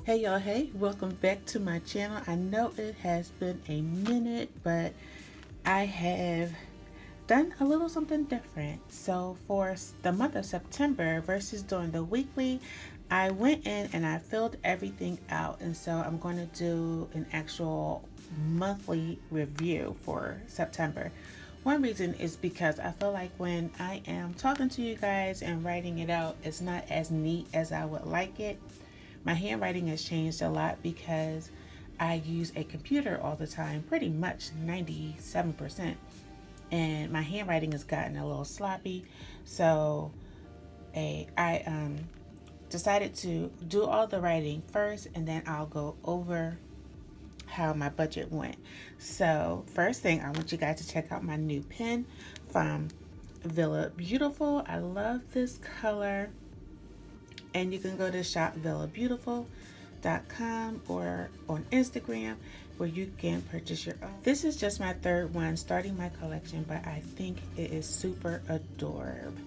Hey y'all, hey, welcome back to my channel. I know it has been a minute, but I have done a little something different. So for the month of September versus doing the weekly, I went in and I filled everything out, and so I'm going to do an actual monthly review for September. One reason is because I feel like when I am talking to you guys and writing it out, it's not as neat as I would like it. My handwriting has changed a lot because I use a computer all the time, pretty much 97%. And my handwriting has gotten a little sloppy. So I decided to do all the writing first, and then I'll go over how my budget went. So first thing, I want you guys to check out my new pen from Villa Beautiful. I love this color. And you can go to shopvillabeautiful.com or on Instagram where you can purchase your own. This is just my third one starting my collection, but I think it is super adorable.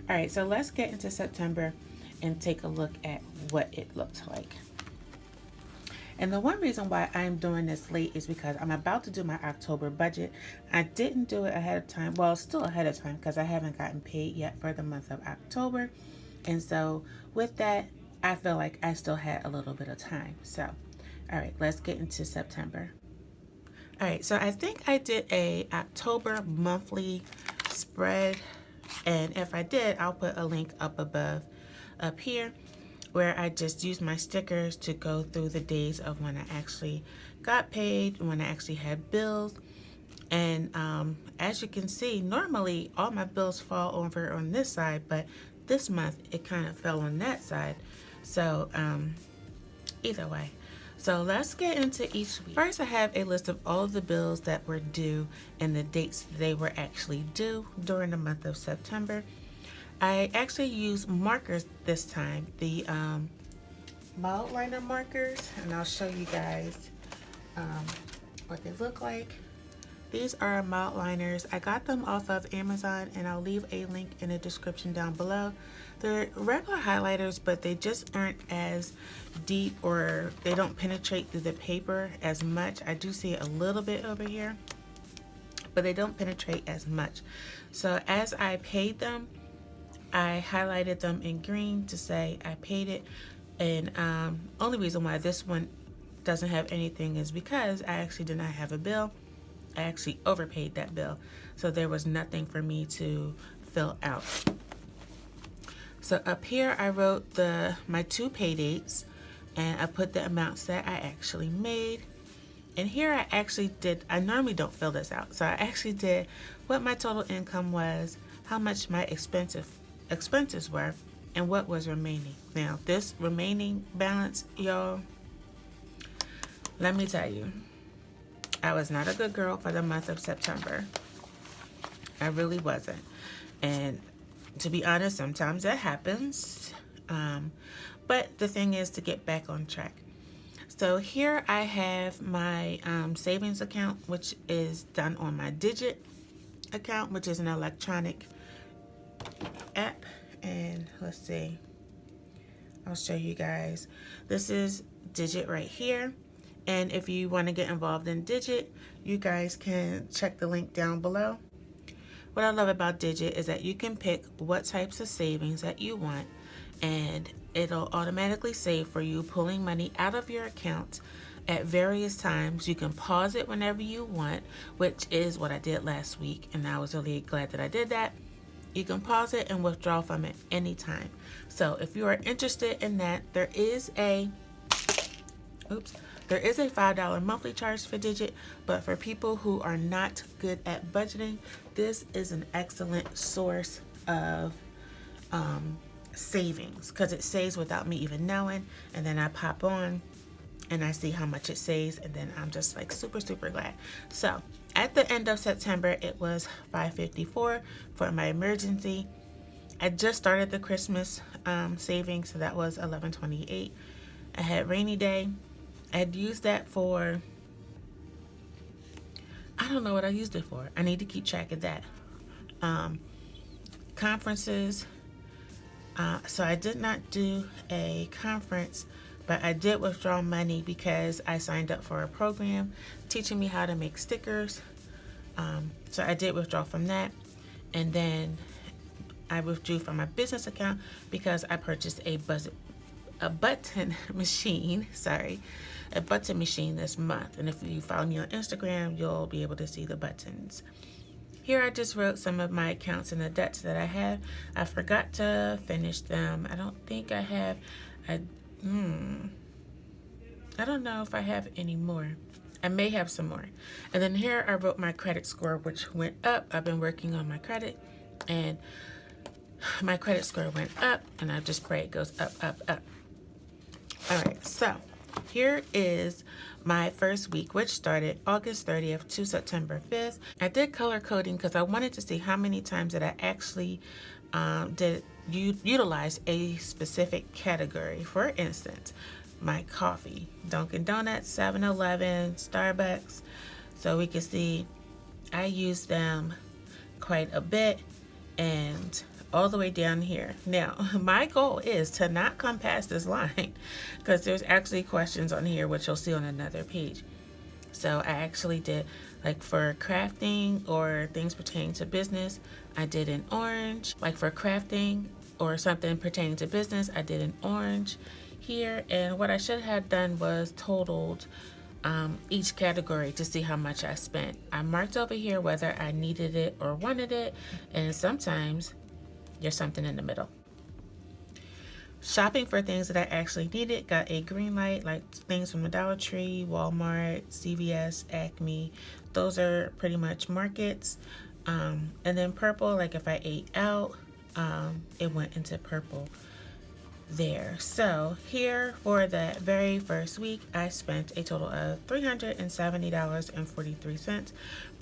All right, so let's get into September and take a look at what it looked like. And the one reason why I'm doing this late is because I'm about to do my October budget. I didn't do it ahead of time. Well, still ahead of time because I haven't gotten paid yet for the month of October. And so with that, I feel like I still had a little bit of time. So, all right, let's get into September. All right, so I think I did a October monthly spread. And if I did, I'll put a link up above, up here, where I just used my stickers to go through the days of when I actually got paid, when I actually had bills. And as you can see, normally all my bills fall over on this side, but this month it kind of fell on that side. So either way. So let's get into each week. First, I have a list of all of the bills that were due and the dates they were actually due during the month of September. I actually used markers this time, the mild liner markers, and I'll show you guys what they look like. These are mild liners. I got them off of Amazon, and I'll leave a link in the description down below. They're regular highlighters, but they just aren't as deep, or they don't penetrate through the paper as much. I do see a little bit over here, but they don't penetrate as much. So as I paid them, I highlighted them in green to say I paid it. And only reason why this one doesn't have anything is because I actually did not have a bill. I actually overpaid that bill, so there was nothing for me to fill out. So up here I wrote my two pay dates, and I put the amounts that I actually made. And here I normally don't fill this out, so I actually did what my total income was, how much my expenses were, and what was remaining. Now this remaining balance, y'all, let me tell you, I was not a good girl for the month of September. I really wasn't. And to be honest, sometimes that happens. But the thing is to get back on track. So here I have my savings account, which is done on my Digit account, which is an electronic app. And let's see, I'll show you guys. This is Digit right here. And if you want to get involved in Digit, you guys can check the link down below. What I love about Digit is that you can pick what types of savings that you want, and it'll automatically save for you, pulling money out of your account at various times. You can pause it whenever you want, which is what I did last week, and I was really glad that I did that. You can pause it and withdraw from it anytime. So if you are interested in that, there is a $5 monthly charge for Digit, but for people who are not good at budgeting, this is an excellent source of savings, because it saves without me even knowing. And then I pop on and I see how much it saves, and then I'm just like super glad. So at the end of September, it was $554 for my emergency. I just started the Christmas savings, so that was $1128. I had rainy day. I had used that for, I don't know what I used it for. I need to keep track of that. Conferences. So I did not do a conference, but I did withdraw money because I signed up for a program teaching me how to make stickers. So I did withdraw from that, and then I withdrew from my business account because I purchased a button machine. A button machine this month. And if you follow me on Instagram, you'll be able to see the buttons. Here I just wrote some of my accounts and the debts that I have. I forgot to finish them. I don't think I have. I don't know if I have any more. I may have some more. And then here I wrote my credit score, which went up. I've been working on my credit, and my credit score went up, and I just pray it goes up, up, up. All right, so here is my first week, which started August 30th to September 5th. I did color coding because I wanted to see how many times that I actually did utilize a specific category. For instance, my coffee, Dunkin' Donuts, 7-Eleven, Starbucks. So we can see I use them quite a bit, and all the way down here. Now, my goal is to not come past this line because there's actually questions on here, which you'll see on another page. So I actually did, like for crafting or things pertaining to business, I did in orange. Like for crafting or something pertaining to business, I did in orange here. And what I should have done was totaled each category to see how much I spent. I marked over here whether I needed it or wanted it, and sometimes there's something in the middle. Shopping for things that I actually needed got a green light, like things from the Dollar Tree, Walmart, CVS, Acme. Those are pretty much markets. And then purple, like if I ate out, it went into purple there. So here for that very first week, I spent a total of $370.43.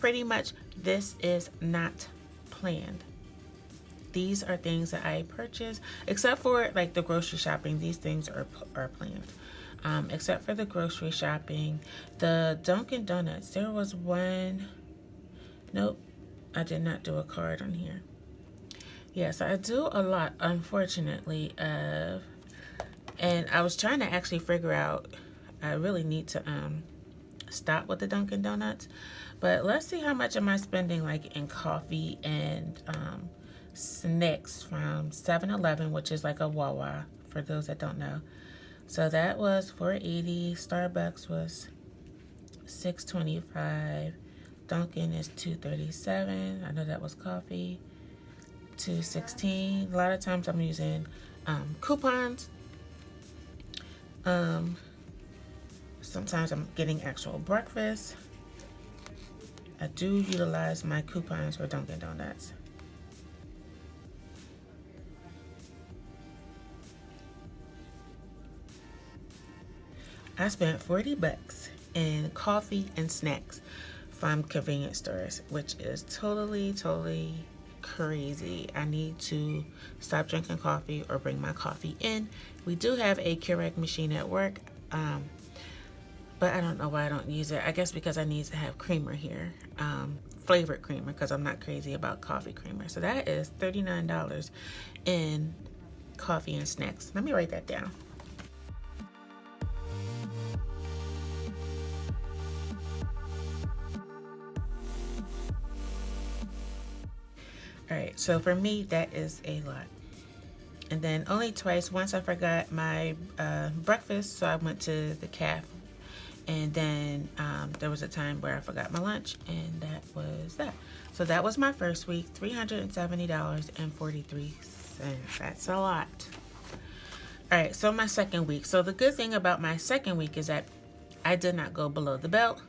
Pretty much this is not planned. These are things that I purchased, except for like the grocery shopping. These things are planned. Except for the grocery shopping. The Dunkin' Donuts, there was one. Nope, I did not do a card on here. Yes, I do a lot, unfortunately, and I was trying to actually figure out, I really need to stop with the Dunkin' Donuts, but let's see how much am I spending like in coffee and snacks from 7-Eleven, which is like a Wawa for those that don't know. So that was $4.80. Starbucks was $6.25. Dunkin' is $2.37. I know that was coffee. $2.16. A lot of times I'm using coupons. Sometimes I'm getting actual breakfast. I do utilize my coupons for Dunkin' Donuts. I spent $40 in coffee and snacks from convenience stores, which is totally crazy. I need to stop drinking coffee or bring my coffee in. We do have a Keurig machine at work, but I don't know why I don't use it. I guess because I need to have creamer here, flavored creamer, because I'm not crazy about coffee creamer. So that is $39 in coffee and snacks. Let me write that down. All right, so for me, that is a lot. And then only twice, once I forgot my breakfast, so I went to the cafe. And then there was a time where I forgot my lunch, and that was that. So that was my first week, $370.43. That's a lot. All right, so my second week. So the good thing about my second week is that I did not go below the belt.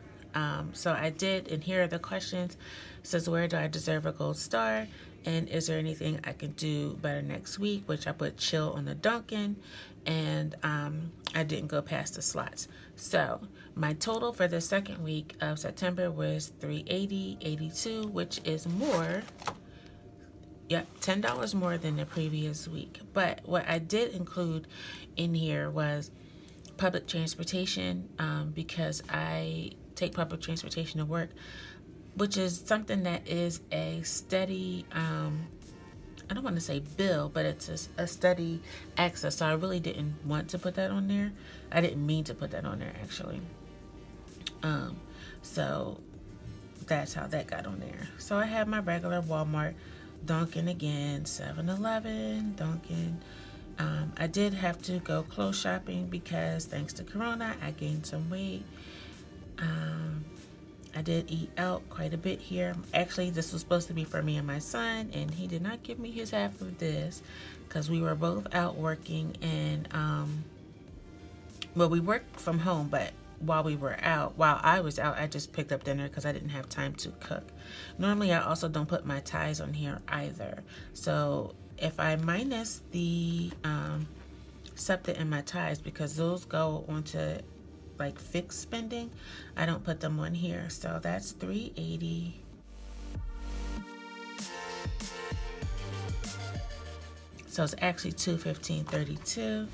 So I did, and here are the questions. It says, where do I deserve a gold star? And is there anything I can do better next week? Which I put chill on the Dunkin', and I didn't go past the slots. So my total for the second week of September was $380.82, which is more. Yep, $10 more than the previous week. But what I did include in here was public transportation, because I take public transportation to work, which is something that is a steady I don't want to say bill, but it's a study access. So I really didn't want to put that on there. I didn't mean to put that on there, actually. So that's how that got on there. So I have my regular Walmart, Dunkin' again, 7-Eleven, Dunkin'. I did have to go clothes shopping because thanks to Corona, I gained some weight. I did eat out quite a bit here. Actually, this was supposed to be for me and my son, and he did not give me his half of this because we were both out working, and well, we worked from home, but while I was out, I just picked up dinner because I didn't have time to cook. Normally, I also don't put my ties on here either. So if I minus the SEPTA and my ties, because those go onto like fixed spending, I don't put them on here. So that's $380. So it's actually $215.32.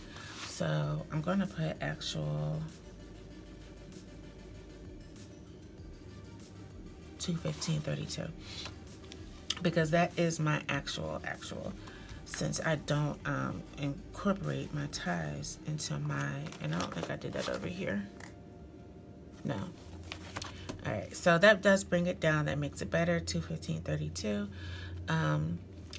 So I'm going to put actual $215.32 because that is my actual, since I don't incorporate my ties into my, and I don't think I did that over here. No. All right, so that does bring it down. That makes it better, $215.32.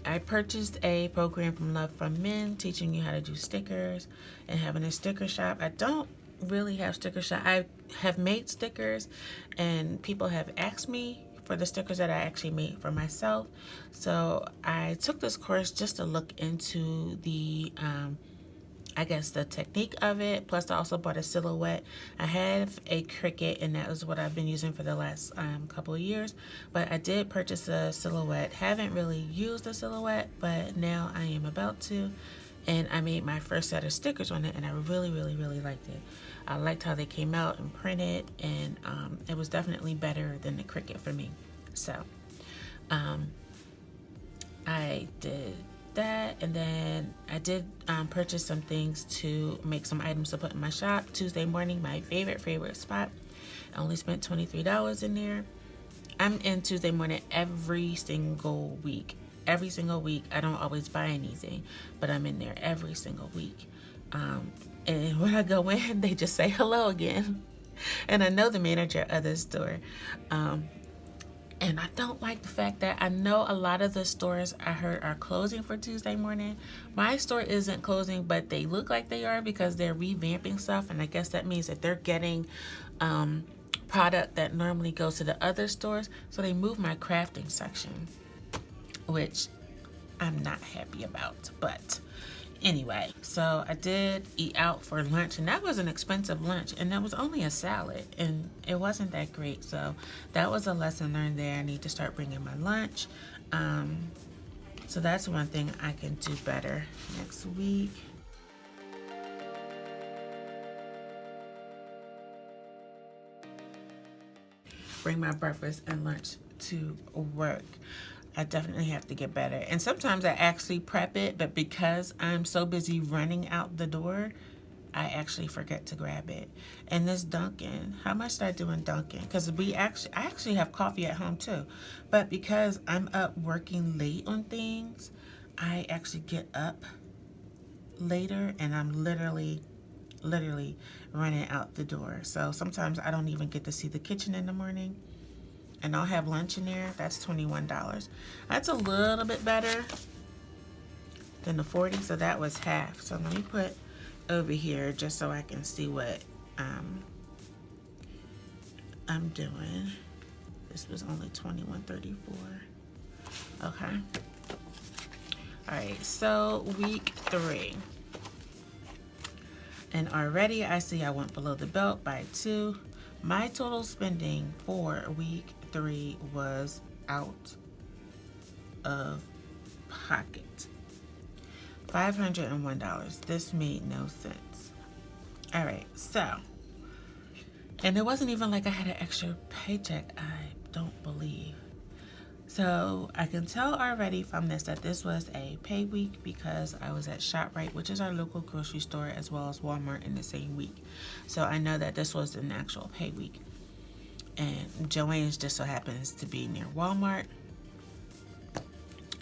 I purchased a program from Love from Men teaching you how to do stickers and having a sticker shop. I don't really have sticker shop. I have made stickers and people have asked me for the stickers that I actually made for myself. So I took this course just to look into the I guess the technique of it. Plus I also bought a silhouette. I have a Cricut and that is what I've been using for the last couple of years. But I did purchase a silhouette. Haven't really used a silhouette, but now I am about to. And I made my first set of stickers on it and I really liked it. I liked how they came out and printed, and it was definitely better than the Cricut for me. So I did that, and then I did purchase some things to make some items to put in my shop. Tuesday morning, my favorite spot. I only spent $23 in there. I'm in Tuesday morning every single week. Every single week. I don't always buy anything, but I'm in there every single week. And when I go in, they just say hello again. And I know the manager of the store. And I don't like the fact that I know a lot of the stores I heard are closing for Tuesday morning. My store isn't closing, but they look like they are because they're revamping stuff. And I guess that means that they're getting product that normally goes to the other stores. So they moved my crafting section, which I'm not happy about. But anyway, so I did eat out for lunch, and that was an expensive lunch, and that was only a salad, and it wasn't that great. So that was a lesson learned there. I need to start bringing my lunch. So that's one thing I can do better next week. Bring my breakfast and lunch to work. I definitely have to get better. And sometimes I actually prep it, but because I'm so busy running out the door, I actually forget to grab it. And this Dunkin', how much did I do in Dunkin'? Because I actually have coffee at home too. But because I'm up working late on things, I actually get up later and I'm literally running out the door. So sometimes I don't even get to see the kitchen in the morning. And I'll have lunch in there. That's $21. That's a little bit better than the 40, so that was half. So let me put over here just so I can see what I'm doing. This was only $21.34. Okay. All right, so week 3. And already I see I went below the belt by 2. My total spending for week 3 was out of pocket. $501. This made no sense. All right, so, and it wasn't even like I had an extra paycheck, I don't believe. So I can tell already from this that this was a pay week because I was at ShopRite, which is our local grocery store, as well as Walmart in the same week. So I know that this was an actual pay week. And Joann's just so happens to be near Walmart.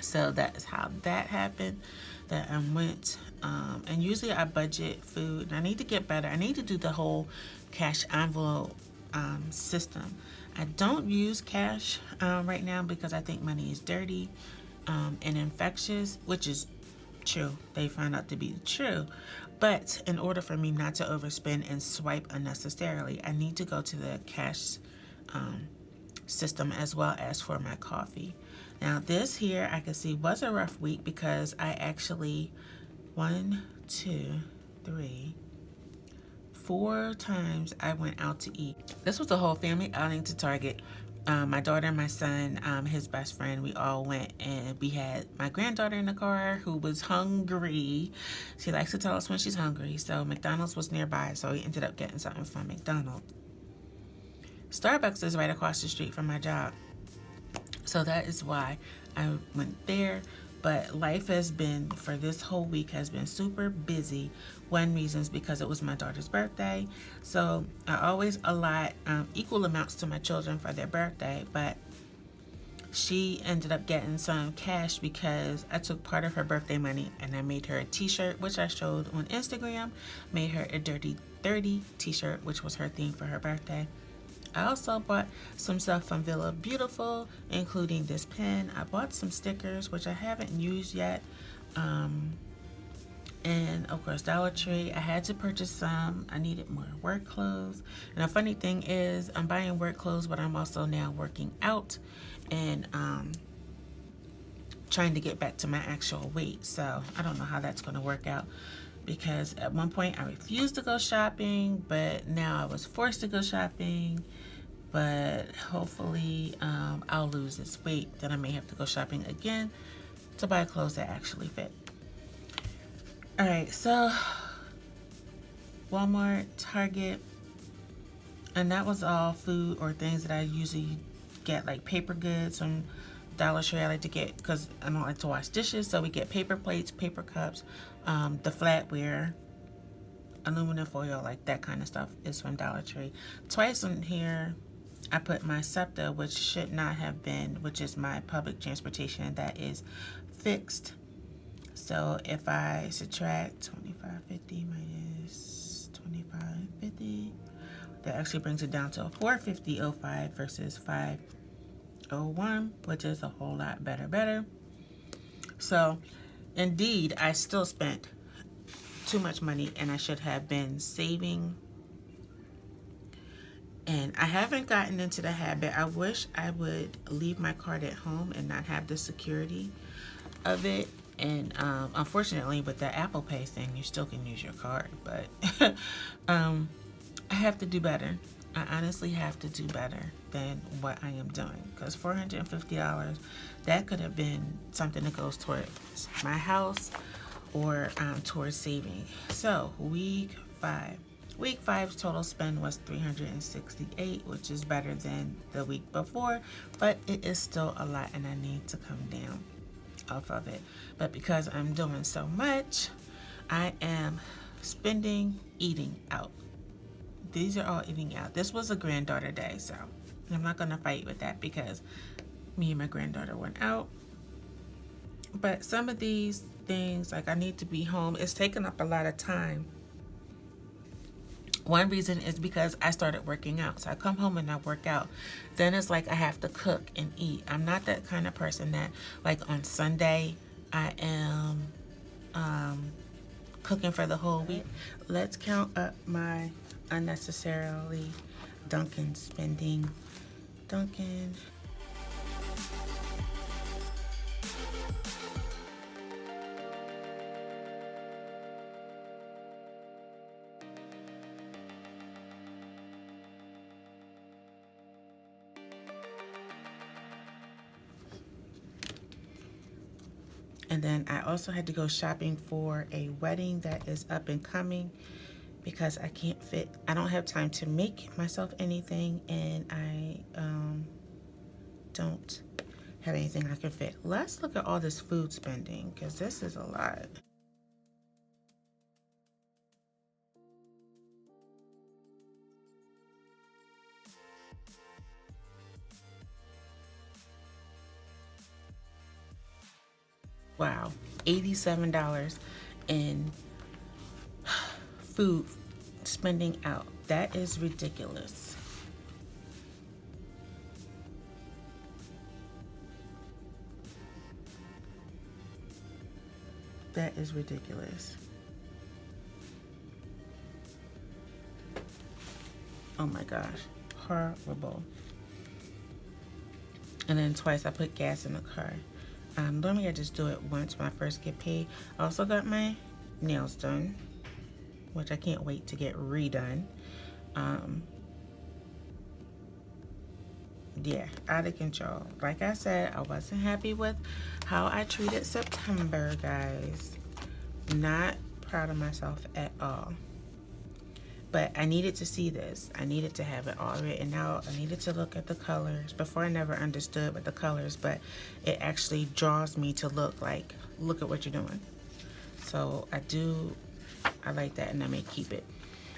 So that's how that happened. That I went, and usually I budget food. And I need to get better. I need to do the whole cash envelope system. I don't use cash right now because I think money is dirty and infectious, which is true. They found out to be true. But in order for me not to overspend and swipe unnecessarily, I need to go to the cash system as well as for my coffee. Now this here I can see was a rough week because I actually 4 times I went out to eat. This was a whole family outing to Target. My daughter, my son, his best friend, we all went, and we had my granddaughter in the car who was hungry. She likes to tell us when she's hungry, so McDonald's was nearby, so we ended up getting something from McDonald's. Starbucks is right across the street from my job, so that is why I went there. But life has been, for this whole week, has been super busy. One reason is because it was my daughter's birthday. So I always allot equal amounts to my children for their birthday. But she ended up getting some cash because I took part of her birthday money and I made her a t-shirt, which I showed on Instagram. Made her a Dirty 30 t-shirt, which was her theme for her birthday. I also bought some stuff from Villa Beautiful, including this pen. I bought some stickers, which I haven't used yet. And of course, Dollar Tree. I had to purchase some. I needed more work clothes. And the funny thing is, I'm buying work clothes, but I'm also now working out and trying to get back to my actual weight. So I don't know how that's going to work out. Because at one point I refused to go shopping, but now I was forced to go shopping. But hopefully I'll lose this weight. Then I may have to go shopping again to buy clothes that actually fit. All right, so Walmart, Target, and that was all food or things that I usually get, like paper goods from Dollar Tree. I like to get, because I don't like to wash dishes, so we get paper plates, paper cups, the flatware, aluminum foil, like that kind of stuff is from Dollar Tree. Twice in here I put my SEPTA, which should not have been, which is my public transportation that is fixed. So if I subtract 2550 minus 2550, that actually brings it down to a 450.05 versus 501, which is a whole lot better. So indeed, I still spent too much money and I should have been saving. And I haven't gotten into the habit. I wish I would leave my card at home and not have the security of it. And unfortunately, with the Apple Pay thing, you still can use your card. But I have to do better. I honestly have to do better than what I am doing. Because $450, that could have been something that goes towards my house or towards saving. So week 5. Week 5's total spend was $368, which is better than the week before, but it is still a lot and I need to come down off of it. But because I'm doing so much, I am spending eating out. These are all eating out. This was a granddaughter day, so I'm not going to fight with that because me and my granddaughter went out. But some of these things, like I need to be home, it's taking up a lot of time. One reason is because I started working out. So I come home and I work out. Then it's like I have to cook and eat. I'm not that kind of person that, like on Sunday, I am cooking for the whole week. Let's count up my unnecessarily Dunkin' spending. Dunkin'. And then I also had to go shopping for a wedding that is up and coming because I can't fit, I don't have time to make myself anything, and I don't have anything I can fit. Let's look at all this food spending because this is a lot. Wow, $87 in food spending out. That is ridiculous. That is ridiculous. Oh my gosh, horrible. And then twice I put gas in the car. Normally I just do it once when I first get paid. I also got my nails done, which I can't wait to get redone. Yeah, out of control. Like I said, I wasn't happy with how I treated September, guys. Not proud of myself at all. But I needed to see this. I needed to have it all written out. I needed to look at the colors. Before I never understood with the colors, but it actually draws me to look at what you're doing. So I like that, and I may keep it.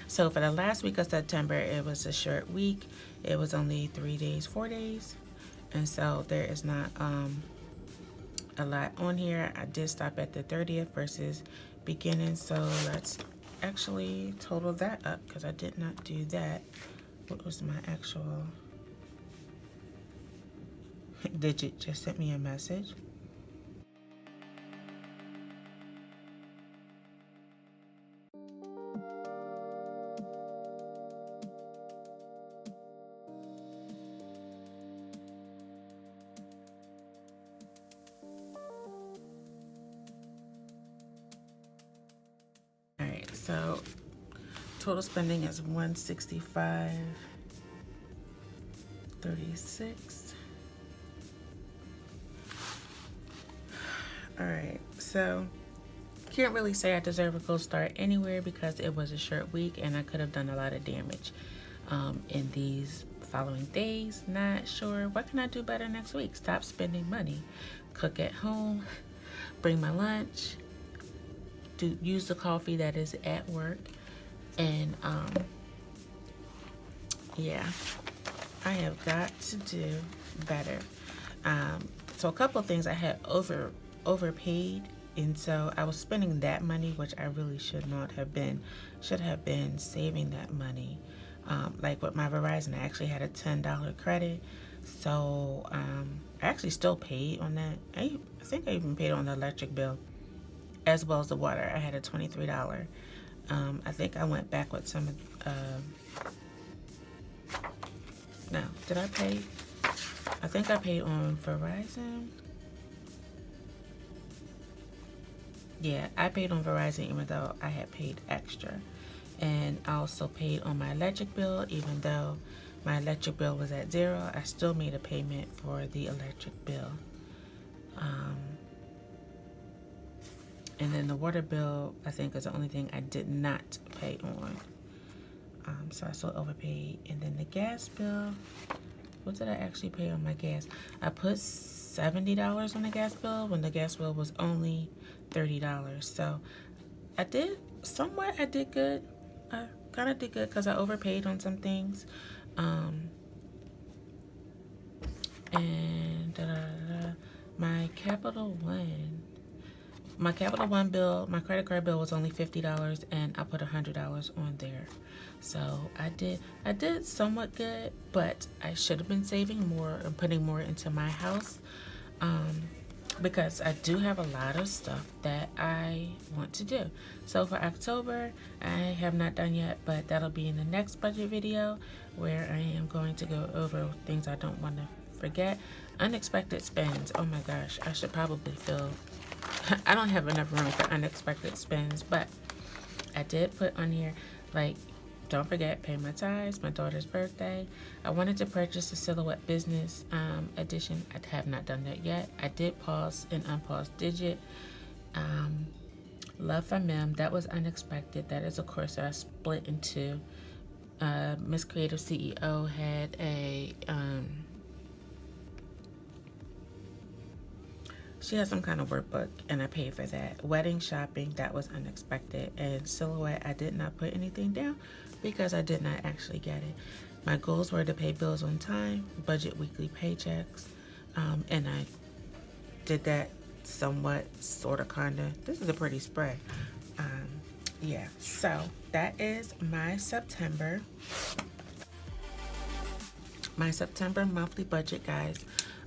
So for the last week of September, it was a short week. It was only 3 days, 4 days. And so there is not a lot on here. I did stop at the 30th versus beginning. So let's actually total that up because I did not do that. What was my actual... Digit just sent me a message. Alright, so total spending is $165.36. Alright, so can't really say I deserve a gold star anywhere because it was a short week and I could have done a lot of damage in these following days. Not sure. What can I do better next week? Stop spending money. Cook at home. Bring my lunch. Use the coffee that is at work. And yeah, I have got to do better. So a couple of things I had overpaid, and so I was spending that money, which I really should not have been. Should have been saving that money. Like with my Verizon, I actually had a $10 credit, so I actually still paid on that. I think I even paid on the electric bill as well as the water. I had a $23. I think I went back with some. No, did I pay? I think I paid on Verizon. Yeah, I paid on Verizon even though I had paid extra. And I also paid on my electric bill, even though my electric bill was at $0. I still made a payment for the electric bill. And then the water bill, I think, is the only thing I did not pay on. So I still overpaid. And then the gas bill, what did I actually pay on my gas? I put $70 on the gas bill when the gas bill was only $30. So I did good. I kind of did good because I overpaid on some things. And my Capital One bill, my credit card bill was only $50, and I put $100 on there. So I did somewhat good, but I should have been saving more and putting more into my house, because I do have a lot of stuff that I want to do. So for October, I have not done yet, but that'll be in the next budget video where I am going to go over things I don't want to forget. Unexpected spends. Oh my gosh, I should probably fill. I don't have enough room for unexpected spends, but I did put on here, like, don't forget, pay my tithes, my daughter's birthday. I wanted to purchase the Silhouette Business edition. I have not done that yet. I did pause and unpause Digit. Love from Mem, that was unexpected. That is a course that I split into. Miss Creative CEO had a... she has some kind of workbook, and I paid for that. Wedding shopping, that was unexpected. And Silhouette, I did not put anything down because I did not actually get it. My goals were to pay bills on time, budget weekly paychecks, and I did that somewhat, sort of, kind of. This is a pretty spray. Yeah, so that is my September monthly budget, guys.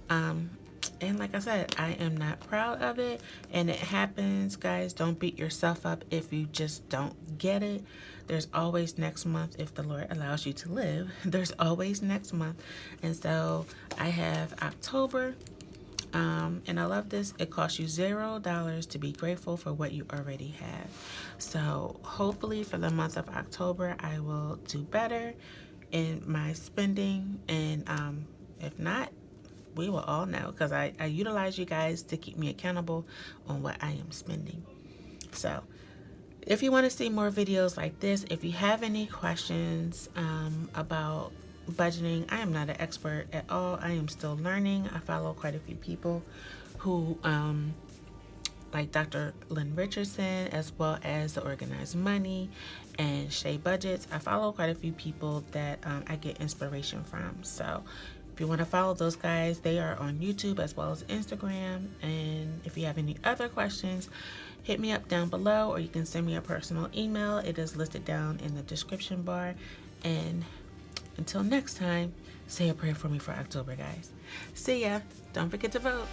And like I said, I am not proud of it, and it happens, guys. Don't beat yourself up if you just don't get it. There's always next month if the Lord allows you to live. There's always next month. And so I have October. And I love this. It costs you $0 to be grateful for what you already have. So hopefully for the month of October, I will do better in my spending. And if not, we will all know, because I utilize you guys to keep me accountable on what I am spending. So if you want to see more videos like this, if you have any questions about budgeting, I am not an expert at all. I am still learning. I follow quite a few people who like Dr. Lynn Richardson, as well as The Organized Money and Shay Budgets. I follow quite a few people that I get inspiration from. So if you want to follow those guys, they are on YouTube as well as Instagram. And if you have any other questions, hit me up down below, or you can send me a personal email. It is listed down in the description bar. And until next time, say a prayer for me for October, guys. See ya. Don't forget to vote.